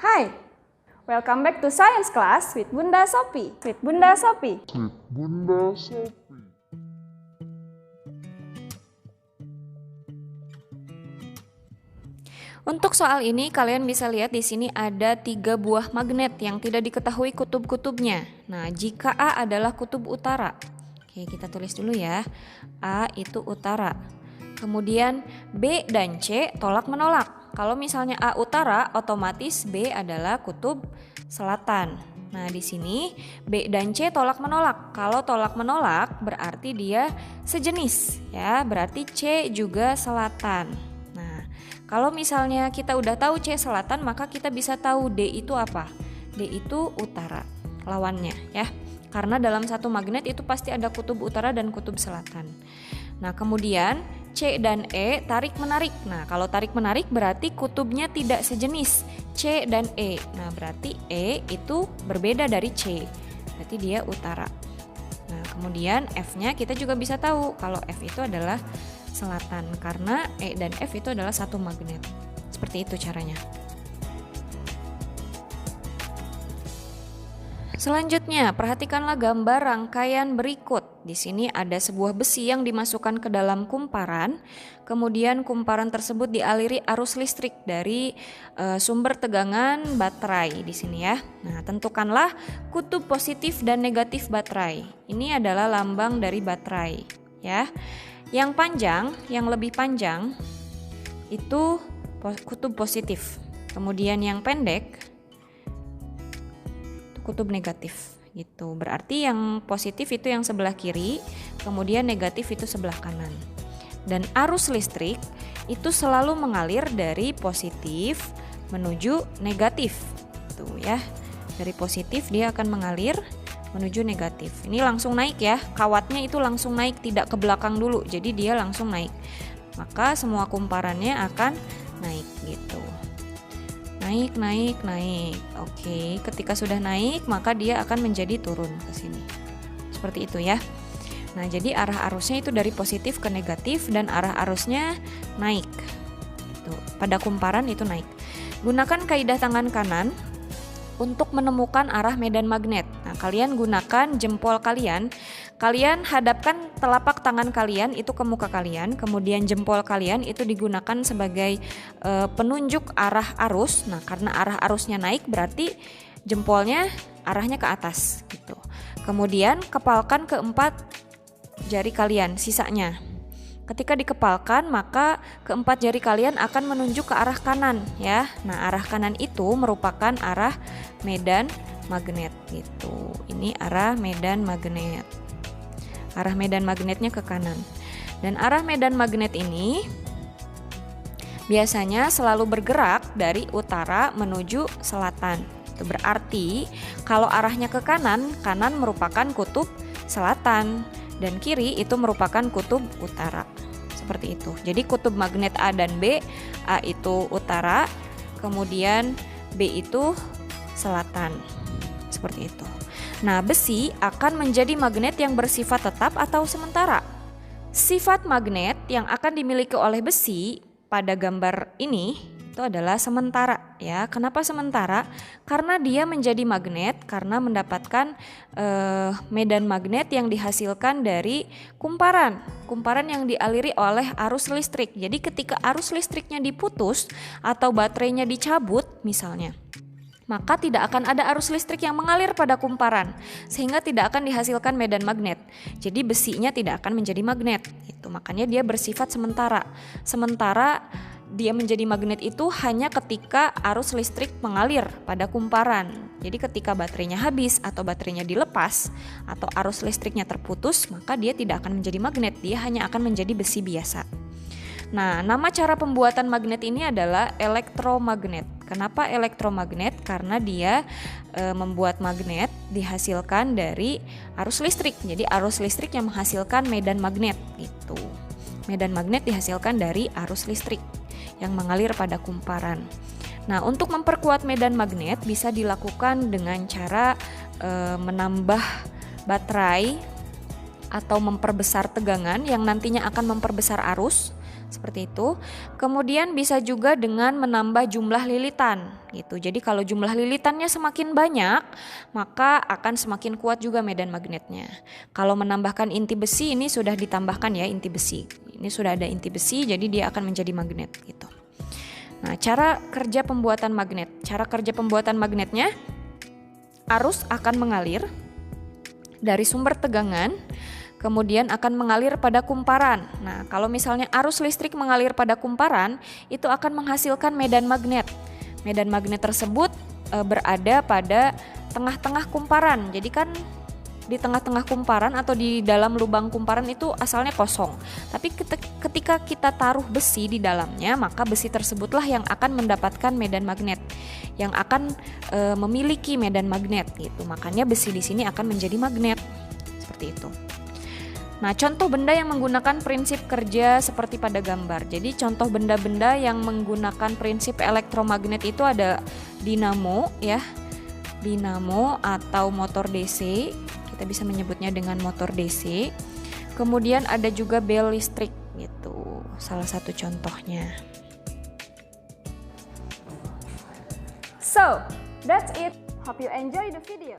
Hai, welcome back to Science Class with Bunda Sopi. Untuk soal ini kalian bisa lihat di sini ada 3 buah magnet yang tidak diketahui kutub-kutubnya. Nah, jika A adalah kutub utara. Oke, kita tulis dulu ya. A itu utara. Kemudian B dan C tolak menolak. Kalau misalnya A utara, otomatis B adalah kutub selatan. Nah, di sini B dan C tolak menolak. Kalau tolak menolak berarti dia sejenis ya, berarti C juga selatan. Nah, kalau misalnya kita udah tahu C selatan, maka kita bisa tahu D itu apa? D itu utara, lawannya ya. Karena dalam satu magnet itu pasti ada kutub utara dan kutub selatan. Nah, kemudian C dan E tarik-menarik. Nah, kalau tarik-menarik berarti kutubnya tidak sejenis C dan E. Nah, berarti E itu berbeda dari C. Berarti dia utara. Nah, kemudian F-nya kita juga bisa tahu kalau F itu adalah selatan karena E dan F itu adalah satu magnet. Seperti itu caranya. Selanjutnya, perhatikanlah gambar rangkaian berikut. Di sini ada sebuah besi yang dimasukkan ke dalam kumparan. Kemudian kumparan tersebut dialiri arus listrik dari sumber tegangan baterai di sini ya. Nah, tentukanlah kutub positif dan negatif baterai. Ini adalah lambang dari baterai ya. Yang panjang, yang lebih panjang itu kutub positif. Kemudian yang pendek kutub negatif gitu. Berarti yang positif itu yang sebelah kiri, kemudian negatif itu sebelah kanan. Dan arus listrik itu selalu mengalir dari positif menuju negatif. Tuh ya. Dari positif dia akan mengalir menuju negatif. Ini langsung naik ya. Kawatnya itu langsung naik, tidak ke belakang dulu. Jadi dia langsung naik. Maka semua kumparannya akan naik gitu. Naik. Oke, ketika sudah naik maka dia akan menjadi turun ke sini. Seperti itu ya. Nah, jadi arah arusnya itu dari positif ke negatif dan arah arusnya naik. Tuh, pada kumparan itu naik. Gunakan kaidah tangan kanan untuk menemukan arah medan magnet. Nah, kalian gunakan jempol kalian. Kalian hadapkan telapak tangan kalian itu ke muka kalian, kemudian jempol kalian itu digunakan sebagai penunjuk arah arus. Nah, karena arah arusnya naik berarti jempolnya arahnya ke atas gitu. Kemudian kepalkan keempat jari kalian sisanya. Ketika dikepalkan maka keempat jari kalian akan menunjuk ke arah kanan ya. Nah, arah kanan itu merupakan arah medan magnet gitu. Ini arah medan magnet. Arah medan magnetnya ke kanan. Dan arah medan magnet ini biasanya selalu bergerak dari utara menuju selatan. Itu berarti kalau arahnya ke kanan, kanan merupakan kutub selatan dan kiri itu merupakan kutub utara. Seperti itu. Jadi kutub magnet A dan B, A itu utara, kemudian B itu selatan. Seperti itu. Nah, besi akan menjadi magnet yang bersifat tetap atau sementara. Sifat magnet yang akan dimiliki oleh besi pada gambar ini itu adalah sementara ya. Kenapa sementara? Karena dia menjadi magnet karena mendapatkan medan magnet yang dihasilkan dari kumparan yang dialiri oleh arus listrik. Jadi ketika arus listriknya diputus atau baterainya dicabut misalnya, maka tidak akan ada arus listrik yang mengalir pada kumparan sehingga tidak akan dihasilkan medan magnet. Jadi besinya tidak akan menjadi magnet. Itu makanya dia bersifat sementara. Sementara dia menjadi magnet itu hanya ketika arus listrik mengalir pada kumparan. Jadi ketika baterainya habis atau baterainya dilepas atau arus listriknya terputus, maka dia tidak akan menjadi magnet. Dia hanya akan menjadi besi biasa. Nah, nama cara pembuatan magnet ini adalah elektromagnet. Kenapa elektromagnet? Karena dia membuat magnet dihasilkan dari arus listrik. Jadi arus listrik yang menghasilkan medan magnet gitu. Medan magnet dihasilkan dari arus listrik yang mengalir pada kumparan. Nah, untuk memperkuat medan magnet bisa dilakukan dengan cara menambah baterai atau memperbesar tegangan yang nantinya akan memperbesar arus seperti itu. Kemudian bisa juga dengan menambah jumlah lilitan gitu. Jadi kalau jumlah lilitannya semakin banyak, maka akan semakin kuat juga medan magnetnya. Kalau menambahkan inti besi, ini sudah ditambahkan ya inti besi. Ini sudah ada inti besi, jadi dia akan menjadi magnet gitu. Nah, cara kerja pembuatan magnet. Cara kerja pembuatan magnetnya, arus akan mengalir dari sumber tegangan, kemudian akan mengalir pada kumparan. Nah, kalau misalnya arus listrik mengalir pada kumparan, itu akan menghasilkan medan magnet. Medan magnet tersebut berada pada tengah-tengah kumparan. Jadi kan di tengah-tengah kumparan atau di dalam lubang kumparan itu asalnya kosong. Tapi ketika kita taruh besi di dalamnya, maka besi tersebutlah yang akan mendapatkan medan magnet, yang akan memiliki medan magnet gitu. Makanya besi di sini akan menjadi magnet. Seperti itu. Nah, contoh benda yang menggunakan prinsip kerja seperti pada gambar. Jadi contoh benda-benda yang menggunakan prinsip elektromagnet itu ada dinamo ya. Dinamo atau motor DC. Kita bisa menyebutnya dengan motor DC. Kemudian ada juga bel listrik gitu. Salah satu contohnya. So, that's it. Hope you enjoy the video.